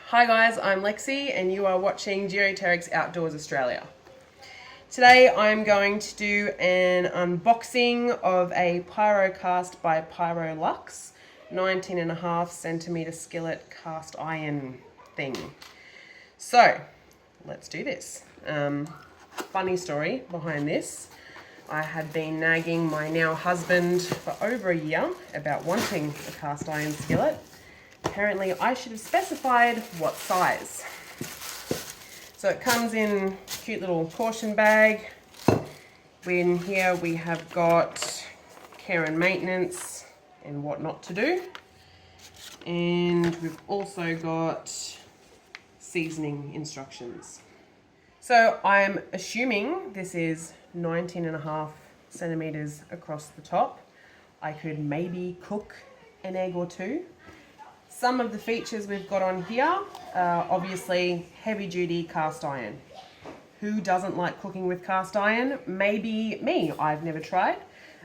Hi guys, I'm Lexie and you are watching Geoterrics Outdoors Australia. Today I'm going to do an unboxing of a PyroCast by Pyrolux 19.5 centimeter skillet cast iron thing. So let's do this. Funny story behind this. I had been nagging my now husband for over a year about wanting a cast iron skillet. Apparently I should have specified what size. So it comes in a cute little portion bag. In here we have got care and maintenance and what not to do. And we've also got seasoning instructions. So I'm assuming this is 19.5 centimeters across the top. I could maybe cook an egg or two. Some of the features we've got on here are obviously heavy duty cast iron. Who doesn't like cooking with cast iron? Maybe me. I've never tried.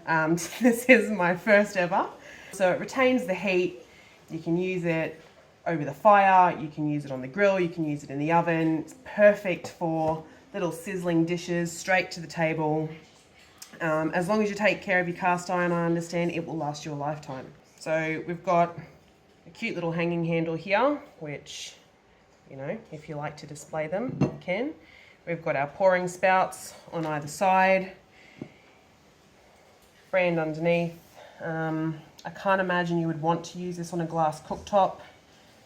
This is my first ever. So it retains the heat. You can use it over the fire, you can use it on the grill, you can use it in the oven. It's perfect for little sizzling dishes straight to the table. As long as you take care of your cast iron, I understand it will last you a lifetime. So we've got a cute little hanging handle here, which, you know, if you like to display them, you can. We've got our pouring spouts on either side, brand underneath. I can't imagine you would want to use this on a glass cooktop,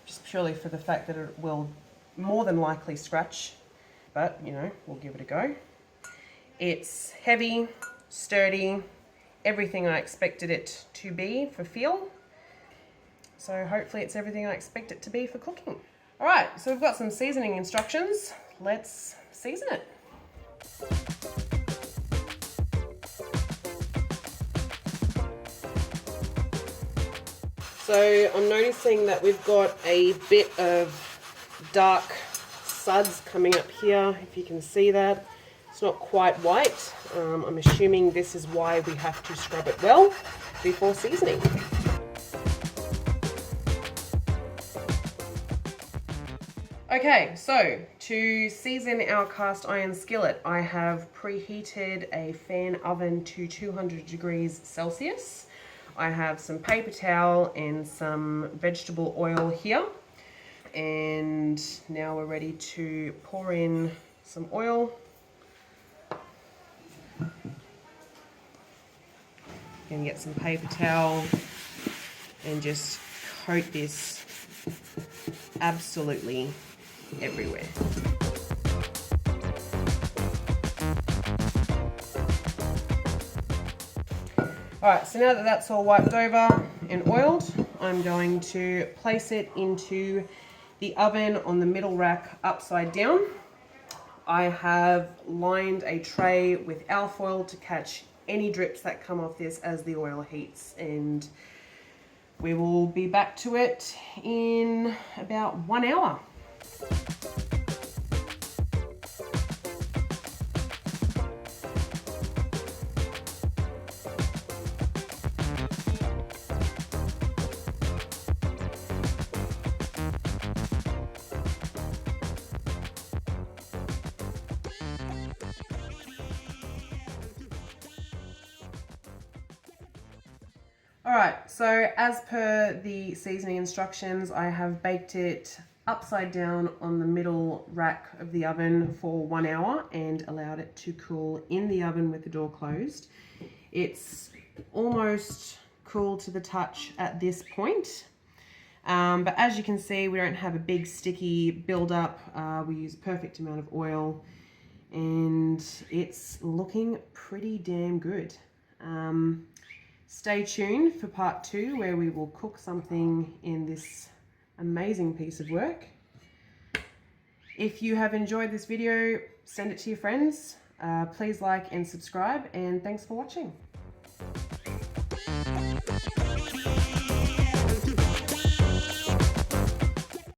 just purely for the fact that it will more than likely scratch, but you know, we'll give it a go. It's heavy, sturdy, everything I expected it to be for feel. So hopefully it's everything I expect it to be for cooking. All right, so we've got some seasoning instructions. Let's season it. So I'm noticing that we've got a bit of dark suds coming up here, if you can see that. It's not quite white. I'm assuming this is why we have to scrub it well before seasoning. Okay, so to season our cast iron skillet, I have preheated a fan oven to 200 degrees Celsius. I have some paper towel and some vegetable oil here. And now we're ready to pour in some oil. And get some paper towel and just coat this absolutely everywhere. Alright, so now that that's all wiped over and oiled, I'm going to place it into the oven on the middle rack upside down. I have lined a tray with alfoil to catch any drips that come off this as the oil heats, and we will be back to it in about 1 hour. Alright, so as per the seasoning instructions, I have baked it upside down on the middle rack of the oven for 1 hour and allowed it to cool in the oven with the door closed. It's almost cool to the touch at this point, but as you can see, we don't have a big sticky build-up. We use a perfect amount of oil and it's looking pretty damn good. Stay tuned for part 2 where we will cook something in this amazing piece of work. If you have enjoyed this video, send it to your friends. Please like and subscribe, and thanks for watching.